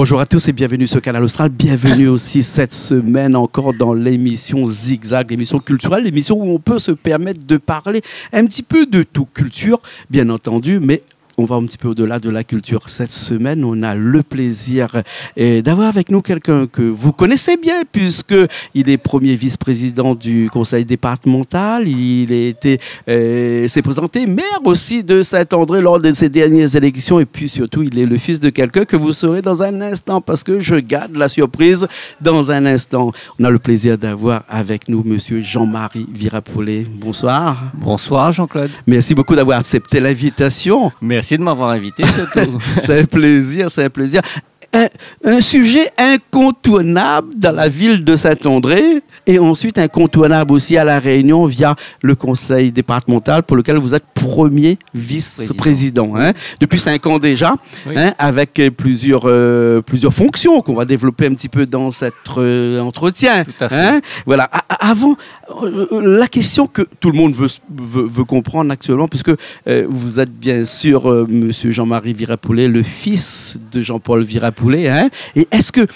Bonjour à tous et bienvenue sur Canal Austral. Bienvenue aussi cette semaine encore dans l'émission Zigzag, l'émission culturelle, l'émission où on peut se permettre de parler un petit peu de tout, culture bien entendu, mais on va un petit peu au-delà de la culture. Cette semaine, on a le plaisir d'avoir avec nous quelqu'un que vous connaissez bien, puisqu'il est premier vice-président du conseil départemental. S'est présenté maire aussi de Saint-André lors de ses dernières élections. Et puis surtout, il est le fils de quelqu'un que vous saurez dans un instant, parce que je garde la surprise dans un instant. On a le plaisir d'avoir avec nous monsieur Jean-Marie Virapollet. Bonsoir. Bonsoir Jean-Claude. Merci beaucoup d'avoir accepté l'invitation. Merci de m'avoir invité surtout. C'est un plaisir, c'est un plaisir. Un sujet incontournable dans la ville de Saint-André et ensuite incontournable aussi à La Réunion via le conseil départemental pour lequel vous êtes premier vice-président. Hein, depuis 5 ans déjà, oui. Hein, avec plusieurs fonctions qu'on va développer un petit peu dans cet entretien. Tout à fait. Hein, voilà. Avant, la question que tout le monde veut comprendre actuellement, puisque vous êtes bien sûr monsieur Jean-Marie Virapollet, le fils de Jean-Paul Virapollet. Hein? Et est-ce que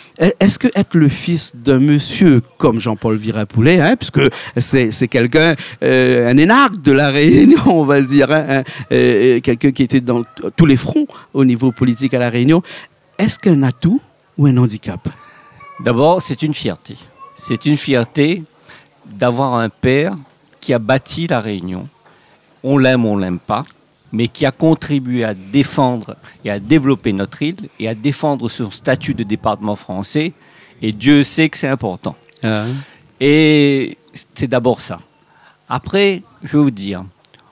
être le fils d'un monsieur comme Jean-Paul Virapollet, hein, puisque c'est quelqu'un, un énarque de La Réunion, on va dire, hein, quelqu'un qui était dans tous les fronts au niveau politique à La Réunion, est-ce qu'un atout ou un handicap? D'abord, c'est une fierté. C'est une fierté d'avoir un père qui a bâti La Réunion. On l'aime pas, mais qui a contribué à défendre et à développer notre île et à défendre son statut de département français. Et Dieu sait que c'est important. Et c'est d'abord ça. Après, je vais vous dire,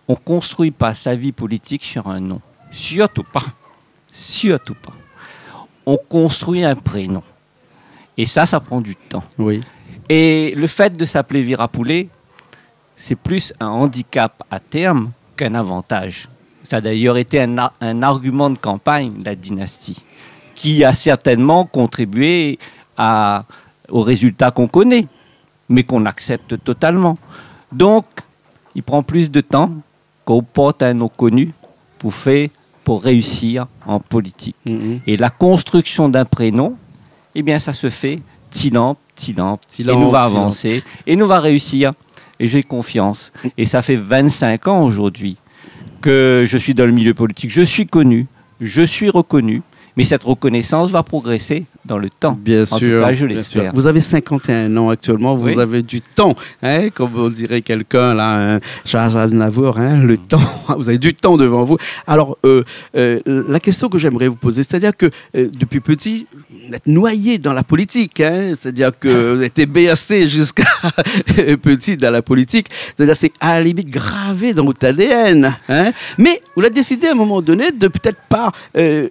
on ne construit pas sa vie politique sur un nom. Surtout pas. Surtout pas. On construit un prénom. Et ça prend du temps. Oui. Et le fait de s'appeler Virapollet, c'est plus un handicap à terme qu'un avantage. Ça a d'ailleurs été un argument de campagne, la dynastie, qui a certainement contribué aux résultats qu'on connaît, mais qu'on accepte totalement. Donc, il prend plus de temps qu'on porte un nom connu pour réussir en politique. Et la construction d'un prénom, eh bien, ça se fait petit lent, et nous va avancer, et nous va réussir. Et j'ai confiance. Et ça fait 25 ans aujourd'hui que je suis dans le milieu politique. Je suis connu, je suis reconnu, mais cette reconnaissance va progresser dans le temps. Bien sûr. En tout cas, je l'espère. Vous avez 51 ans actuellement, vous avez du temps, hein, comme on dirait quelqu'un, là, Charles Aznavour, hein, le temps, vous avez du temps devant vous. Alors, la question que j'aimerais vous poser, c'est-à-dire que depuis petit, vous êtes noyé dans la politique, hein, c'est-à-dire que vous avez été bercé jusqu'à petit dans la politique, c'est-à-dire c'est à la limite gravé dans votre ADN. Hein, mais vous avez décidé à un moment donné de peut-être pas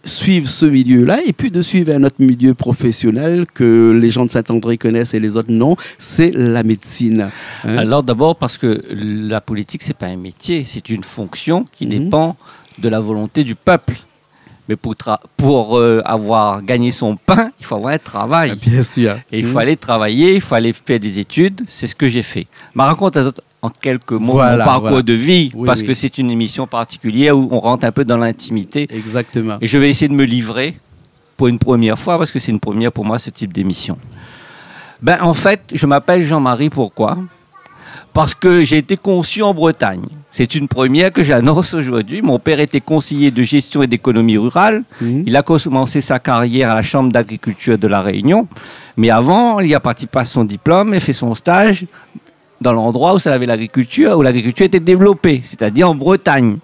suivre ce milieu-là et puis de suivre un autre milieu professionnel que les gens de Saint-André connaissent et les autres non, c'est la médecine. Hein? Alors d'abord parce que la politique, c'est pas un métier, c'est une fonction qui dépend de la volonté du peuple. Mais pour avoir gagné son pain, il faut avoir un travail. Bien sûr. Et il faut aller travailler, il faut aller faire des études. C'est ce que j'ai fait. Je raconte en quelques mots mon parcours de vie, parce que c'est une émission particulière où on rentre un peu dans l'intimité. Exactement. Et je vais essayer de me livrer pour une première fois, parce que c'est une première pour moi, ce type d'émission. En fait, je m'appelle Jean-Marie, pourquoi ? Parce que j'ai été conçu en Bretagne. C'est une première que j'annonce aujourd'hui. Mon père était conseiller de gestion et d'économie rurale. Il a commencé sa carrière à la Chambre d'agriculture de La Réunion. Mais avant, il a participé à son diplôme et fait son stage dans l'endroit où ça avait l'agriculture, où l'agriculture était développée, c'est-à-dire en Bretagne.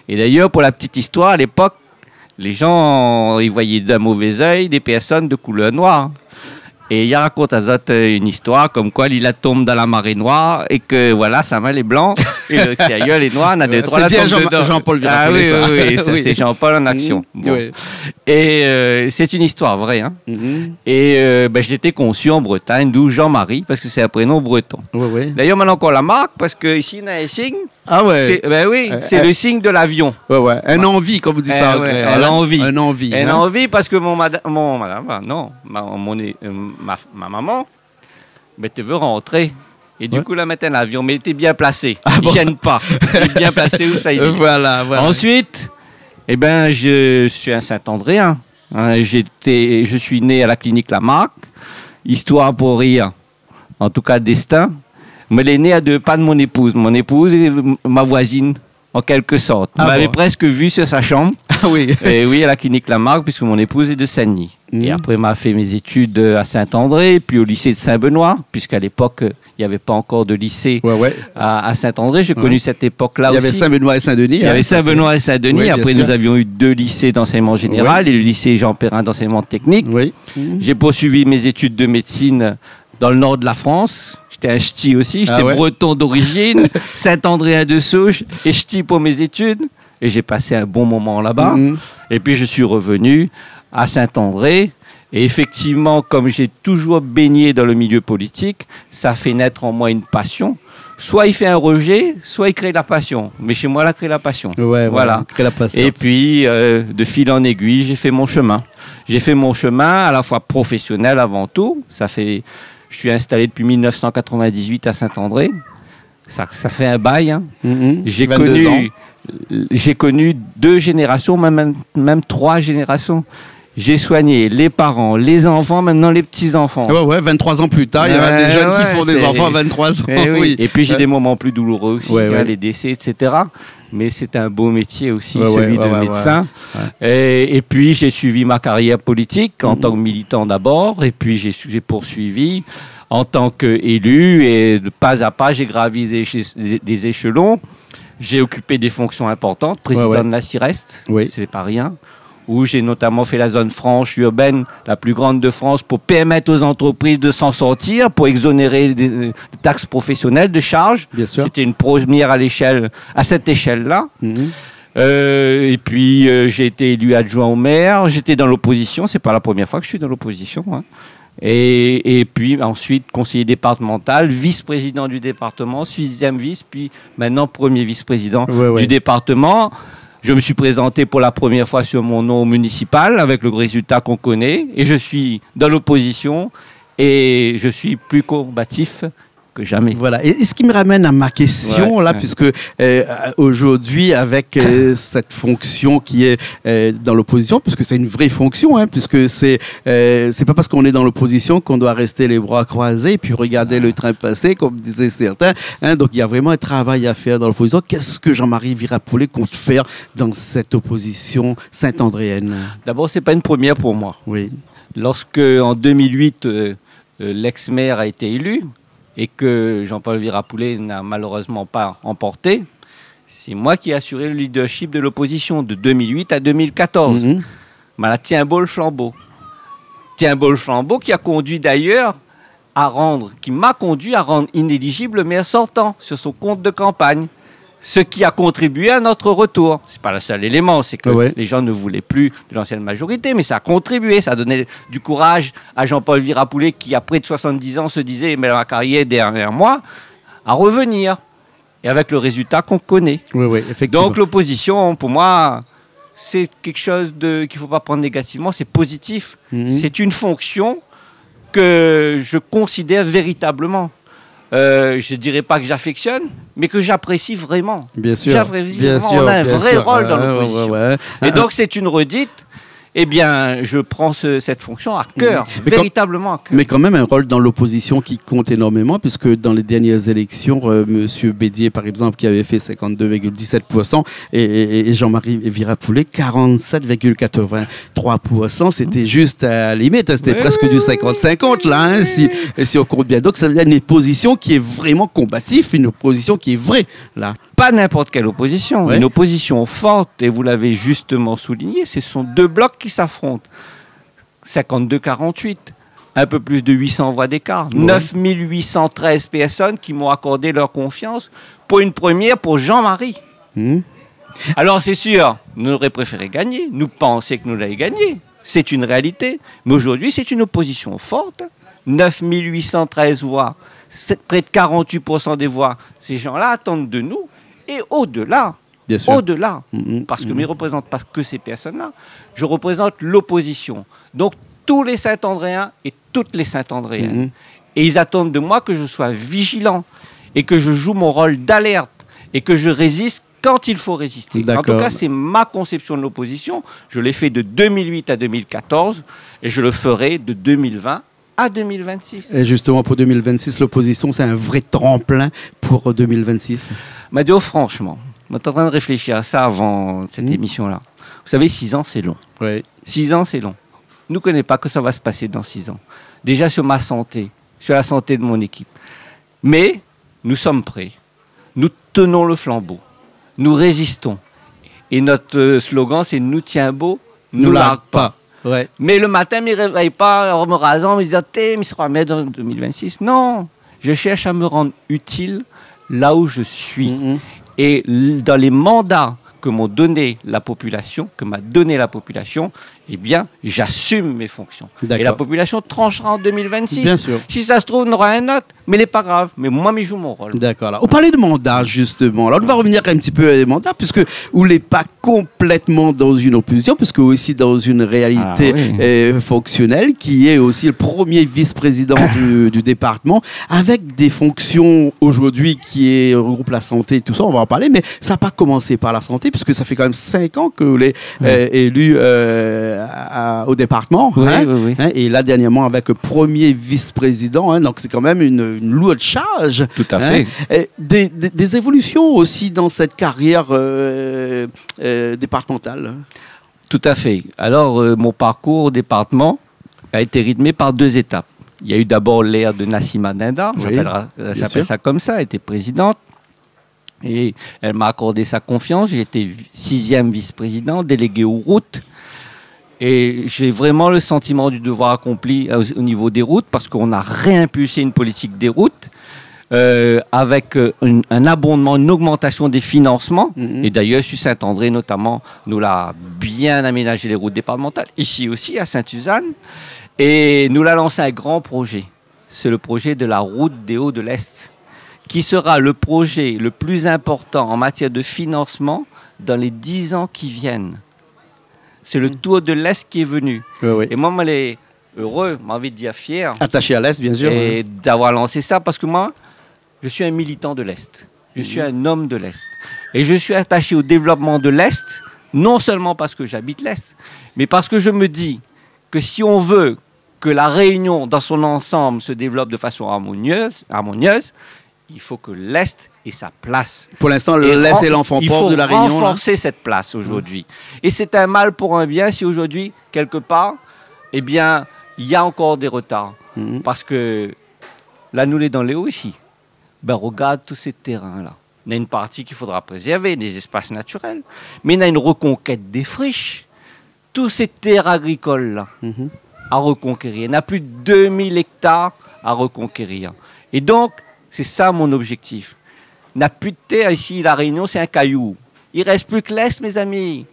Et d'ailleurs, pour la petite histoire, à l'époque, les gens ils voyaient d'un mauvais œil des personnes de couleur noire. Et il raconte à Zot une histoire comme quoi il tombe dans la marée noire et que voilà, sa main est blanc et le ailleurs est noir, on a des trois la tombe dedans. Jean-Paul Virapollet, oui, c'est Jean-Paul en action. Bon. Oui. Et c'est une histoire vraie. Hein. Et je l'étais conçu en Bretagne, d'où Jean-Marie, parce que c'est un prénom breton. D'ailleurs, maintenant qu'on la marque, parce qu'ici, on a un signe. Ah ouais. C'est le signe de l'avion. Un envie, comme vous dites ça. Un envie. Un envie. Un envie, parce que ma maman, tu veux rentrer. Et du coup, là, maintenant, l'avion, mais il était bien placé. Il ne gêne pas. Il est bien placé où ça y est. Voilà. Ensuite, je suis un Saint-Andréen. Je suis né à la clinique Lamarck. Histoire pour rire, en tout cas destin. Mais elle est née à 2 pas de mon épouse. Mon épouse est ma voisine, en quelque sorte. Elle m'avait presque vu sur sa chambre. Ah oui. Et oui, à la clinique Lamarck, puisque mon épouse est de Saint-Denis. Et après, m'a fait mes études à Saint-André, puis au lycée de Saint-Benoît, puisqu'à l'époque, il n'y avait pas encore de lycée à Saint-André. J'ai connu cette époque-là aussi. Il y avait Saint-Benoît et Saint-Denis. Il y avait Saint-Benoît et Saint-Denis. Après, nous avions eu 2 lycées d'enseignement général et le lycée Jean Perrin d'enseignement technique. J'ai poursuivi mes études de médecine dans le nord de la France. J'étais un ch'ti aussi. J'étais breton d'origine, Saint-Andréen de souche et ch'ti pour mes études. Et j'ai passé un bon moment là-bas. Et puis, je suis revenu à Saint-André. Et effectivement, comme j'ai toujours baigné dans le milieu politique, ça fait naître en moi une passion. Soit il fait un rejet, soit il crée la passion. Mais chez moi, il a créé la passion. Voilà. Crée la passion. Et puis, de fil en aiguille, j'ai fait mon chemin. J'ai fait mon chemin à la fois professionnel avant tout. Je suis installé depuis 1998 à Saint-André. Ça fait un bail. Hein. J'ai connu 2 générations, même 3 générations. J'ai soigné les parents, les enfants, maintenant les petits-enfants. 23 ans plus tard, il y a des jeunes qui font des enfants à 23 ans. Et puis j'ai des moments plus douloureux aussi, les décès, etc. Mais c'est un beau métier aussi, celui de médecin. Et puis j'ai suivi ma carrière politique en tant que militant d'abord, et puis j'ai poursuivi en tant qu'élu, et de pas à pas, j'ai gravi des échelons. J'ai occupé des fonctions importantes, président de la CIREST, c'est pas rien, où j'ai notamment fait la zone franche urbaine, la plus grande de France, pour permettre aux entreprises de s'en sortir, pour exonérer des taxes professionnelles, de charges. C'était une première à cette échelle-là. Et puis, j'ai été élu adjoint au maire. J'étais dans l'opposition. C'est pas la première fois que je suis dans l'opposition. Hein. Et puis, ensuite, conseiller départemental, vice-président du département, 6e vice, puis maintenant, premier vice-président du département. Je me suis présenté pour la première fois sur mon nom municipal avec le résultat qu'on connaît. Et je suis dans l'opposition et je suis plus combatif que jamais. Voilà. Et ce qui me ramène à ma question, puisque aujourd'hui, avec cette fonction qui est dans l'opposition, puisque c'est une vraie fonction, hein, puisque c'est pas parce qu'on est dans l'opposition qu'on doit rester les bras croisés et puis regarder le train passer, comme disaient certains. Hein, donc, il y a vraiment un travail à faire dans l'opposition. Qu'est-ce que Jean-Marie Virapoulet compte faire dans cette opposition saint-andréenne? D'abord, c'est pas une première pour moi. Lorsque, en 2008, l'ex-maire a été élu, et que Jean-Paul Virapoulet n'a malheureusement pas emporté, c'est moi qui ai assuré le leadership de l'opposition de 2008 à 2014. Thibault le flambeau. Thibault le flambeau qui a conduit d'ailleurs qui m'a conduit à rendre inéligible le maire sortant sur son compte de campagne. Ce qui a contribué à notre retour. Ce n'est pas le seul élément, c'est que les gens ne voulaient plus de l'ancienne majorité, mais ça a contribué, ça a donné du courage à Jean-Paul Virapoulet qui, après de 70 ans, se disait « mais ma carrière est derrière moi », à revenir. Et avec le résultat qu'on connaît. Effectivement. Donc l'opposition, pour moi, c'est quelque chose qu'il ne faut pas prendre négativement, c'est positif. C'est une fonction que je considère véritablement. Je ne dirais pas que j'affectionne, mais que j'apprécie vraiment. Bien sûr. On a un vrai rôle dans l'opposition. Et donc, c'est une redite. Eh bien, je prends cette fonction à cœur, véritablement à cœur. Mais quand même un rôle dans l'opposition qui compte énormément, puisque dans les dernières élections, M. Bédier, par exemple, qui avait fait 52,17%, et Jean-Marie Virapoulet, 47,83%. C'était juste à la limite, c'était presque du 50-50, là, hein, si on compte bien. Donc, ça veut dire une opposition qui est vraiment combative, une opposition qui est vraie, là. Pas n'importe quelle opposition, une opposition forte, et vous l'avez justement souligné, ce sont 2 blocs qui s'affrontent. 52-48, un peu plus de 800 voix d'écart, 9813 personnes qui m'ont accordé leur confiance pour une première pour Jean-Marie. Alors c'est sûr, nous aurions préféré gagner, nous pensions que nous l'avons gagné, c'est une réalité, mais aujourd'hui c'est une opposition forte, 9813 voix, près de 48% des voix, ces gens-là attendent de nous. Et au-delà, parce que je ne représente pas que ces personnes-là, je représente l'opposition. Donc, tous les Saint-Andréens et toutes les Saint-Andréennes. Et ils attendent de moi que je sois vigilant et que je joue mon rôle d'alerte et que je résiste quand il faut résister. En tout D'accord. cas, c'est ma conception de l'opposition. Je l'ai fait de 2008 à 2014 et je le ferai de 2020 à 2026. Et justement, pour 2026, l'opposition, c'est un vrai tremplin pour 2026. Madio, franchement, on est en train de réfléchir à ça avant cette émission-là. Vous savez, 6 ans, c'est long. Oui. 6 ans, c'est long. Nous ne connaissons pas que ça va se passer dans 6 ans. Déjà sur ma santé, sur la santé de mon équipe. Mais nous sommes prêts. Nous tenons le flambeau. Nous résistons. Et notre slogan, c'est « Nous tiens beau, nous largue pas ». Ouais. Mais le matin, je ne me réveille pas en me rasant, en me disant « mais il sera mieux en 2026 ». Non, je cherche à me rendre utile là où je suis. Et dans les mandats que m'ont donné la population, que m'a donné la population, eh bien, j'assume mes fonctions. Et la population tranchera en 2026. Bien sûr. Si ça se trouve, on aura un autre, mais ce n'est pas grave. Mais moi, je joue mon rôle. D'accord. Alors, on parlait de mandat, justement. Alors, on va revenir un petit peu à des mandats, puisque vous n'êtes pas complètement dans une opposition, puisque aussi dans une réalité fonctionnelle, qui est aussi le premier vice-président du département, avec des fonctions aujourd'hui qui regroupe la santé et tout ça, on va en parler, mais ça n'a pas commencé par la santé, puisque ça fait quand même 5 ans que vous l'êtes élu au département. Oui. Et là, dernièrement, avec le premier vice-président, donc c'est quand même une lourde charge. Tout à fait. Et des évolutions aussi dans cette carrière départementale. Tout à fait. Alors, mon parcours au département a été rythmé par 2 étapes. Il y a eu d'abord l'ère de Nassima Dinda, j'appelle ça comme ça, elle était présidente. Et elle m'a accordé sa confiance. J'ai été 6e vice-président, délégué aux routes. Et j'ai vraiment le sentiment du devoir accompli au niveau des routes, parce qu'on a réimpulsé une politique des routes avec un abondement, une augmentation des financements. Et d'ailleurs, sur Saint-André notamment, nous l'avons bien aménagé les routes départementales, ici aussi à Sainte-Suzanne. Et nous l'avons lancé un grand projet. C'est le projet de la route des Hauts de l'Est, qui sera le projet le plus important en matière de financement dans les 10 ans qui viennent. C'est le Tour de l'Est qui est venu. Oui. Et moi, je suis heureux, j'ai envie de dire fier. Attaché à l'Est, bien sûr. Et d'avoir lancé ça, parce que moi, je suis un militant de l'Est. Je suis un homme de l'Est. Et je suis attaché au développement de l'Est, non seulement parce que j'habite l'Est, mais parce que je me dis que si on veut que la Réunion, dans son ensemble, se développe de façon harmonieuse, il faut que l'Est ait sa place. Pour l'instant, l'Est est l'enfant pauvre de la Réunion. Il faut renforcer cette place aujourd'hui. Et c'est un mal pour un bien si aujourd'hui, quelque part, eh bien, il y a encore des retards. Parce que là, nous, les dans les hauts ici, ben, regarde tous ces terrains-là. Il y a une partie qu'il faudra préserver, des espaces naturels. Mais il y a une reconquête des friches. Tous ces terres agricoles-là à reconquérir. Il y en a plus de 2000 hectares à reconquérir. Et donc, c'est ça mon objectif. Il n'y a plus de terre ici, la Réunion, c'est un caillou. Il ne reste plus que l'Est, mes amis.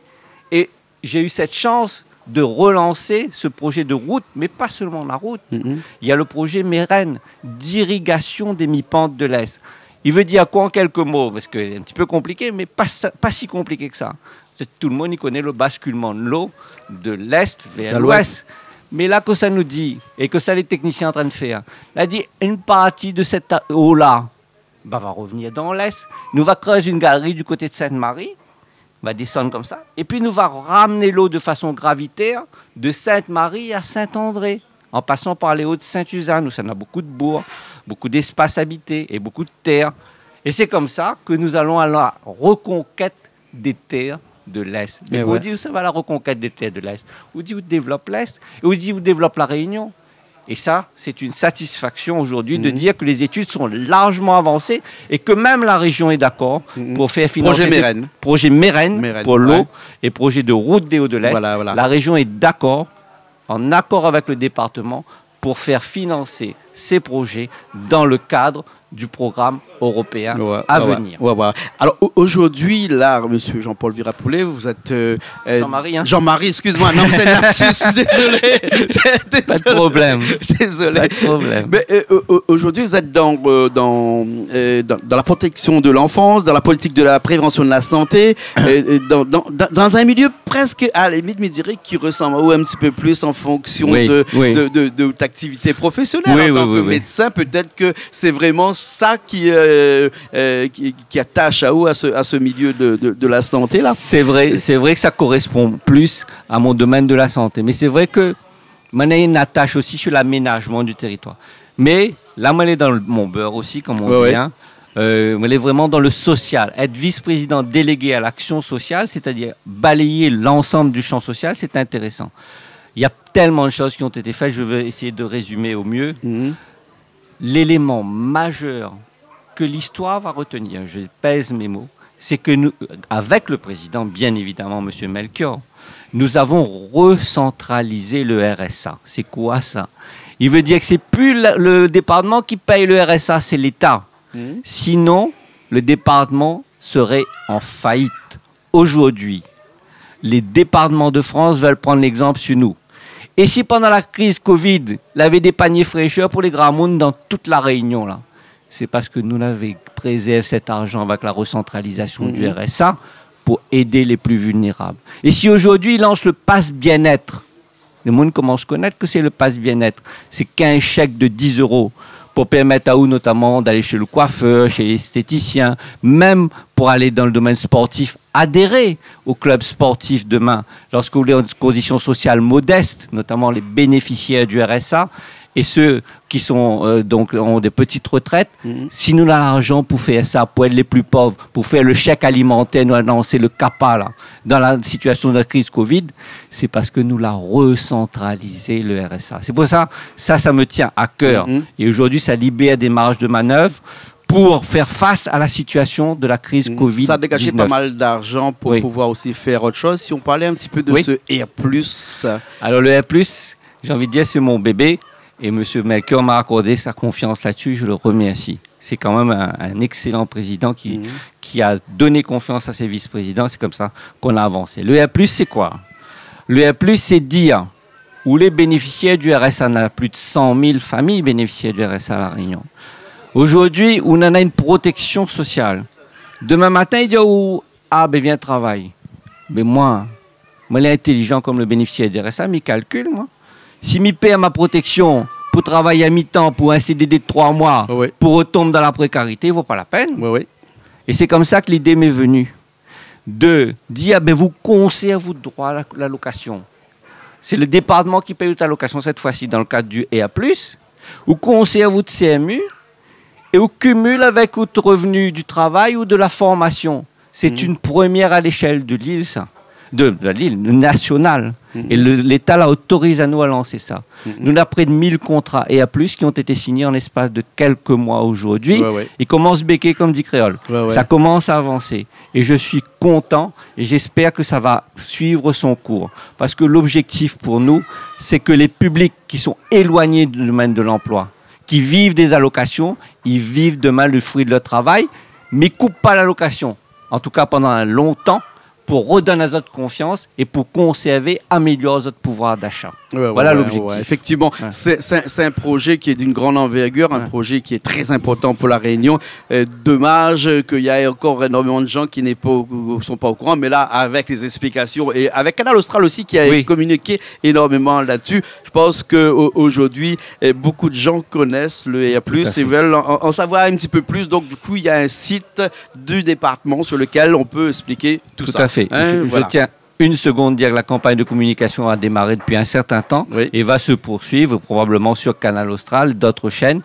Et j'ai eu cette chance de relancer ce projet de route, mais pas seulement la route. Il y a le projet Mérène, d'irrigation des mi-pentes de l'Est. Il veut dire quoi en quelques mots? Parce que c'est un petit peu compliqué, mais pas si compliqué que ça. Tout le monde y connaît le basculement de l'eau de l'Est vers l'Ouest. Mais là, que ça nous dit, et que ça les techniciens sont en train de faire, là, dit une partie de cette eau-là va revenir dans l'Est. Nous va creuser une galerie du côté de Sainte-Marie, va descendre comme ça, et puis nous va ramener l'eau de façon gravitaire de Sainte-Marie à Saint-André, en passant par les Hauts de Sainte-Suzanne, où ça a beaucoup de bourgs, beaucoup d'espaces habités et beaucoup de terres. Et c'est comme ça que nous allons à la reconquête des terres de l'Est. Mais on dit où ça va la reconquête des terres de l'Est? On dit où développe l'Est? Et on dit où développe la Réunion? Et ça, c'est une satisfaction aujourd'hui de dire que les études sont largement avancées et que même la région est d'accord pour faire financer projet Mérène pour l'eau et projet de route des Hauts de l'Est. La région est d'accord, en accord avec le département, pour faire financer ces projets dans le cadre du programme européen à venir. Alors aujourd'hui, là, monsieur Jean-Paul Virapoulet, vous êtes... Jean-Marie, hein? Jean-Marie, excuse-moi, non, c'est un lapsus, désolé. Pas de problème. Désolé. Pas de problème. Mais aujourd'hui, vous êtes dans la protection de l'enfance, dans la politique de la prévention de la santé, dans un milieu presque, à la limite, me dirais qu'il ressemble un petit peu plus en fonction Oui, de, oui. de ta activité professionnelle. Oui, En tant oui, que oui, oui. médecin, peut-être que c'est vraiment ça qui attache à ce milieu de la santé, là. C'est vrai que ça correspond plus à mon domaine de la santé. Mais c'est vrai que moi, j'ai une attache aussi sur l'aménagement du territoire. Mais là, moi, elle est dans mon beurre aussi, comme on dit. Hein. Elle est vraiment dans le social. Être vice-président délégué à l'action sociale, c'est-à-dire balayer l'ensemble du champ social, c'est intéressant. Il y a tellement de choses qui ont été faites, je vais essayer de résumer au mieux. L'élément majeur que l'histoire va retenir, je pèse mes mots, c'est que nous, avec le président, bien évidemment, M. Melchior, nous avons recentralisé le RSA. C'est quoi ça? Il veut dire que c'est plus le département qui paye le RSA, c'est l'État. Sinon, le département serait en faillite. Aujourd'hui, les départements de France veulent prendre l'exemple sur nous. Et si pendant la crise Covid, il y avait des paniers fraîcheurs pour les grands mondes dans toute la Réunion, là, c'est parce que nous avons préservé cet argent avec la recentralisation du RSA pour aider les plus vulnérables. Et si aujourd'hui, il lance le pass bien-être, le monde commence à connaître que c'est le pass bien-être. C'est qu'un chèque de 10 € pour permettre à vous notamment d'aller chez le coiffeur, chez l'esthéticien, même pour aller dans le domaine sportif, adhérer au club sportif demain, lorsque vous êtes en conditions sociales modestes, notamment les bénéficiaires du RSA, et ceux qui sont donc ont des petites retraites, si nous avons l'argent pour faire ça, pour être les plus pauvres, pour faire le chèque alimentaire, nous avons lancé le CAPA là, dans la situation de la crise Covid, c'est parce que nous l'avons recentralisé le RSA. C'est pour ça, ça me tient à cœur. Et aujourd'hui, ça libère des marges de manœuvre pour faire face à la situation de la crise Covid-19. Ça a dégagé pas mal d'argent pour pouvoir aussi faire autre chose. Si on parlait un petit peu de ce R+. Alors le R+, j'ai envie de dire, c'est mon bébé. Et M. Melchior m'a accordé sa confiance là-dessus, je le remercie. C'est quand même un excellent président qui a donné confiance à ses vice-présidents. C'est comme ça qu'on a avancé. Le R+, c'est quoi? Le R+, c'est dire où les bénéficiaires du RSA, on a plus de 100 000 familles bénéficiaires du RSA à La Réunion. Aujourd'hui, on en a une protection sociale. Demain matin, il dit viens travailler. Mais moi, il est intelligent comme le bénéficiaire du RSA, mais il calcule, moi. Si je paie ma protection pour travailler à mi-temps, pour un CDD de 3 mois, pour retomber dans la précarité, il ne vaut pas la peine. Et c'est comme ça que l'idée m'est venue. De dire, vous conservez votre droit à l'allocation. C'est le département qui paye votre allocation, cette fois-ci, dans le cadre du EA+. Vous conservez votre CMU et vous cumulez avec votre revenu du travail ou de la formation. C'est une première à l'échelle de l'île, ça. De l'île nationale. Et l'État l'a autorisé à nous à lancer ça. Nous avons près de 1000 contrats et à plus qui ont été signés en l'espace de quelques mois aujourd'hui. Ils commencent à béquer comme dit Créole. Ça commence à avancer. Et je suis content et j'espère que ça va suivre son cours. Parce que l'objectif pour nous, c'est que les publics qui sont éloignés du domaine de l'emploi, qui vivent des allocations, ils vivent demain le fruit de leur travail, mais ne coupent pas l'allocation. En tout cas pendant un long temps, pour redonner à notre confiance et pour conserver, améliorer notre pouvoir d'achat. Voilà l'objectif. Effectivement, c'est un projet qui est d'une grande envergure, un projet qui est très important pour la Réunion. Dommage qu'il y ait encore énormément de gens qui ne sont pas au courant, mais là, avec les explications et avec Canal Austral aussi qui a communiqué énormément là-dessus, je pense qu'aujourd'hui, beaucoup de gens connaissent le EA+, et veulent en savoir un petit peu plus. Donc, du coup, il y a un site du département sur lequel on peut expliquer tout ça. Tout à fait. Je tiens une seconde dire que la campagne de communication a démarré depuis un certain temps et va se poursuivre probablement sur Canal Austral, d'autres chaînes,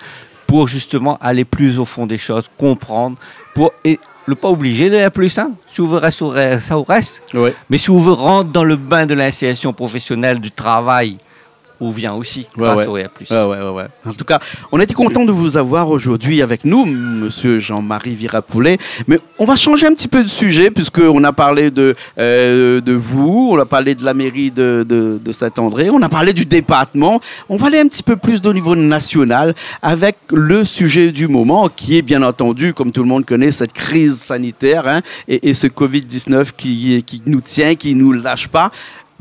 pour justement aller plus au fond des choses, comprendre, et ne pas obliger de plus. Si vous voulez rester ça, reste. Mais si vous voulez rentrer dans le bain de l'insertion professionnelle, du travail, on vient aussi grâce au EA+. En tout cas, on était content de vous avoir aujourd'hui avec nous, Monsieur Jean-Marie Virapoulet. Mais on va changer un petit peu de sujet, puisqu'on a parlé de vous, on a parlé de la mairie de Saint-André, on a parlé du département. On va aller un petit peu plus au niveau national avec le sujet du moment, qui est bien entendu, comme tout le monde connaît, cette crise sanitaire et ce Covid-19 qui nous tient, qui ne nous lâche pas.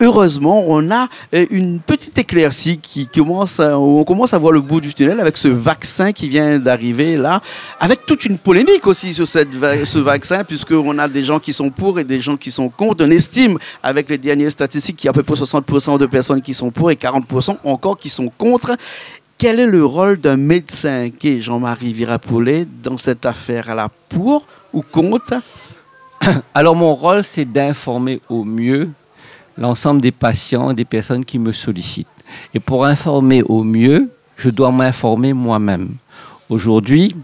heureusement, on a une petite éclaircie qui commence, on commence à voir le bout du tunnel avec ce vaccin qui vient d'arriver là, avec toute une polémique aussi sur ce vaccin, puisqu'on a des gens qui sont pour et des gens qui sont contre. On estime, avec les dernières statistiques, qu'il y a à peu près 60% de personnes qui sont pour et 40% encore qui sont contre. Quel est le rôle d'un médecin qui est Jean-Marie Virapollet dans cette affaire-là, pour ou contre? Alors mon rôle, c'est d'informer au mieux l'ensemble des patients et des personnes qui me sollicitent. Et pour informer au mieux, je dois m'informer moi-même. Aujourd'hui,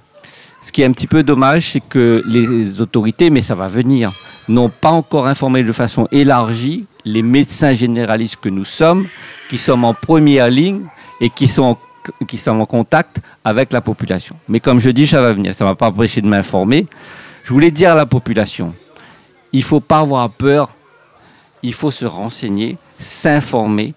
ce qui est un petit peu dommage, c'est que les autorités, mais ça va venir, n'ont pas encore informé de façon élargie les médecins généralistes que nous sommes, qui sommes en première ligne et qui sont en contact avec la population. Mais comme je dis, ça va venir. Ça ne m'a pas empêché de m'informer. Je voulais dire à la population, il ne faut pas avoir peur, il faut se renseigner, s'informer.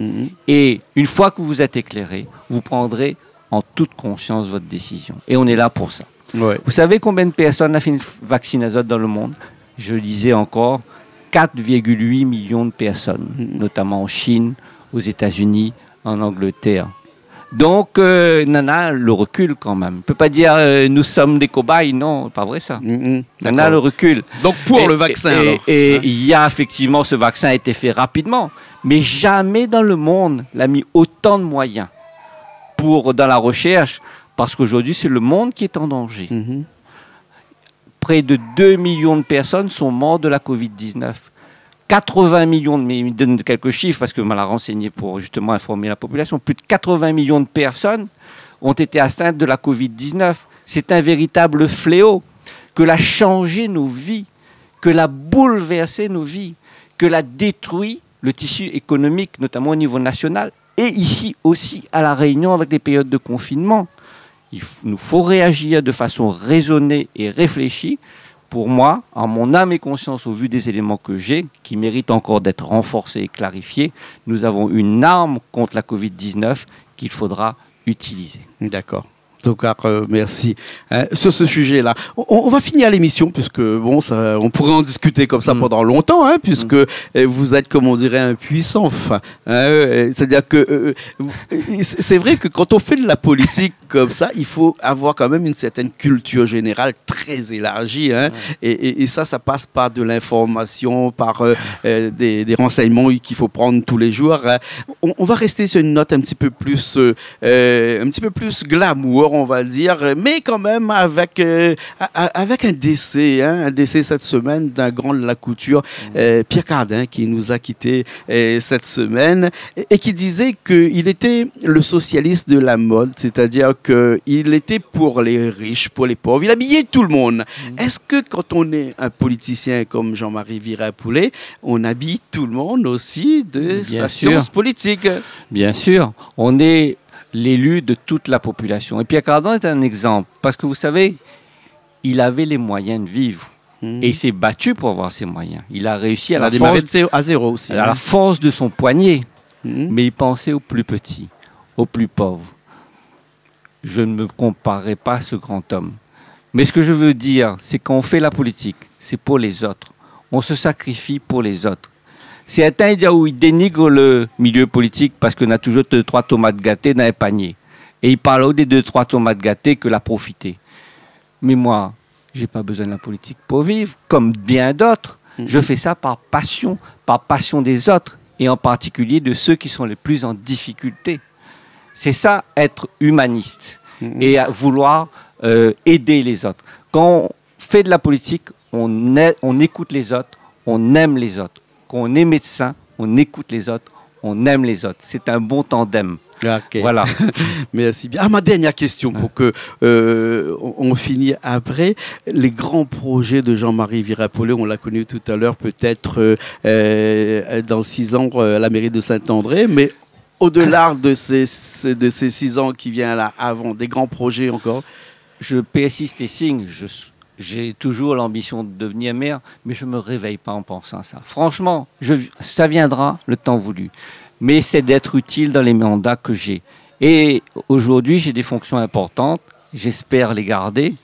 Et une fois que vous êtes éclairé, vous prendrez en toute conscience votre décision. Et on est là pour ça. Ouais. Vous savez combien de personnes ont fait une vaccination dans le monde? Je disais encore 4,8 millions de personnes, notamment en Chine, aux États-Unis, en Angleterre. Donc, Nana le recul quand même. On ne peut pas dire nous sommes des cobayes, non, pas vrai ça. Nana le recul. Donc pour le vaccin alors. Et il y a effectivement, ce vaccin a été fait rapidement, mais jamais dans le monde l'a mis autant de moyens dans la recherche, parce qu'aujourd'hui c'est le monde qui est en danger. Près de 2 millions de personnes sont mortes de la Covid-19. 80 millions, mais il me donne quelques chiffres parce que je m'a renseigné pour justement informer la population, plus de 80 millions de personnes ont été atteintes de la Covid-19. C'est un véritable fléau que l'a changé nos vies, que l'a bouleversé nos vies, que l'a détruit le tissu économique, notamment au niveau national, et ici aussi à La Réunion avec les périodes de confinement. Il nous faut réagir de façon raisonnée et réfléchie. Pour moi, en mon âme et conscience, au vu des éléments que j'ai, qui méritent encore d'être renforcés et clarifiés, nous avons une arme contre la Covid-19 qu'il faudra utiliser. D'accord. En tout cas, merci. Sur ce sujet-là, on va finir l'émission, puisque bon, ça, on pourrait en discuter comme ça pendant longtemps, hein, puisque vous êtes, comme on dirait, un puissant fin. C'est-à-dire que c'est vrai que quand on fait de la politique comme ça, il faut avoir quand même une certaine culture générale très élargie. Hein, et ça passe par de l'information, par des renseignements qu'il faut prendre tous les jours. Hein. On va rester sur une note un petit peu plus glamour, on va dire, mais quand même avec un décès, hein, un décès cette semaine d'un grand de la couture, Pierre Cardin, qui nous a quittés cette semaine, et qui disait qu'il était le socialiste de la mode, c'est-à-dire qu'il était pour les riches, pour les pauvres, il habillait tout le monde. Est-ce que quand on est un politicien comme Jean-Marie Virapollet, on habille tout le monde aussi de sa science politique? Bien sûr, on est l'élu de toute la population. Et Pierre Cardin est un exemple, parce que vous savez, il avait les moyens de vivre. Et il s'est battu pour avoir ces moyens. Il a réussi à la force de son poignet. Mais il pensait aux plus petits, aux plus pauvres. Je ne me comparerai pas à ce grand homme. Mais ce que je veux dire, c'est qu'on fait la politique, c'est pour les autres. On se sacrifie pour les autres. Certains où ils dénigrent le milieu politique parce qu'on a toujours 2-3 tomates gâtées dans un panier. Et ils parlent des 2-3 tomates gâtées que la profiter. Mais moi, je n'ai pas besoin de la politique pour vivre, comme bien d'autres. Je fais ça par passion des autres, et en particulier de ceux qui sont les plus en difficulté. C'est ça, être humaniste et vouloir aider les autres. Quand on fait de la politique, on écoute les autres, on aime les autres. Quand on est médecin, on écoute les autres, on aime les autres. C'est un bon tandem. Okay. Voilà. Merci bien. Ma dernière question pour que on finisse après. Les grands projets de Jean-Marie Virapollet, on l'a connu tout à l'heure, peut-être dans 6 ans à la mairie de Saint-André, mais au-delà de ces 6 ans qui viennent là avant, des grands projets encore? Je persiste et signe. J'ai toujours l'ambition de devenir maire, mais je ne me réveille pas en pensant à ça. Franchement, ça viendra le temps voulu. Mais c'est d'être utile dans les mandats que j'ai. Et aujourd'hui, j'ai des fonctions importantes. J'espère les garder.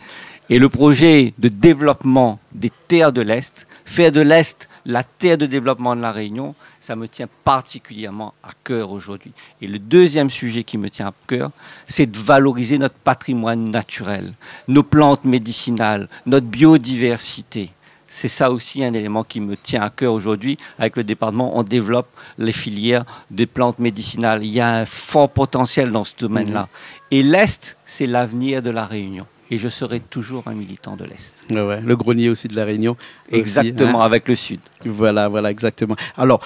Et le projet de développement des terres de l'Est, faire de l'Est la terre de développement de la Réunion, ça me tient particulièrement à cœur aujourd'hui. Et le deuxième sujet qui me tient à cœur, c'est de valoriser notre patrimoine naturel, nos plantes médicinales, notre biodiversité. C'est ça aussi un élément qui me tient à cœur aujourd'hui. Avec le département, on développe les filières des plantes médicinales. Il y a un fort potentiel dans ce domaine-là. Et l'Est, c'est l'avenir de la Réunion. Et je serai toujours un militant de l'Est. Ouais, le grenier aussi de la Réunion. Exactement, aussi, hein, avec le Sud. Voilà, exactement. Alors,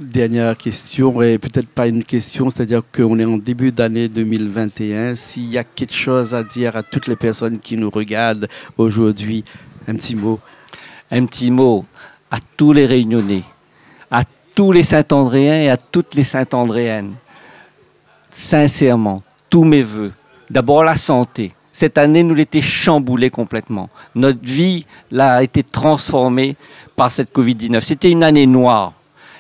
dernière question, et peut-être pas une question, c'est-à-dire qu'on est en début d'année 2021. S'il y a quelque chose à dire à toutes les personnes qui nous regardent aujourd'hui, un petit mot. Un petit mot à tous les Réunionnais, à tous les Saint-Andréens et à toutes les Saint-Andréennes. Sincèrement, tous mes voeux. D'abord la santé. Cette année nous l'était chamboulée complètement. Notre vie a été transformée par cette Covid-19. C'était une année noire.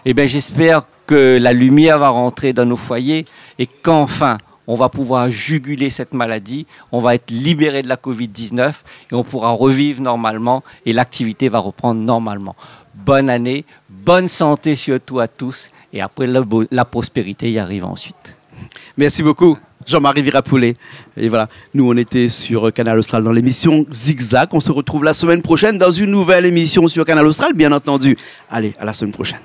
Eh bien, j'espère que la lumière va rentrer dans nos foyers et qu'enfin, on va pouvoir juguler cette maladie, on va être libéré de la Covid-19 et on pourra revivre normalement et l'activité va reprendre normalement. Bonne année, bonne santé surtout à tous et après la prospérité y arrive ensuite. Merci beaucoup. Jean-Marie Virapoulet. Et voilà, nous on était sur Canal Austral dans l'émission Zigzag. On se retrouve la semaine prochaine dans une nouvelle émission sur Canal Austral, bien entendu. Allez, à la semaine prochaine.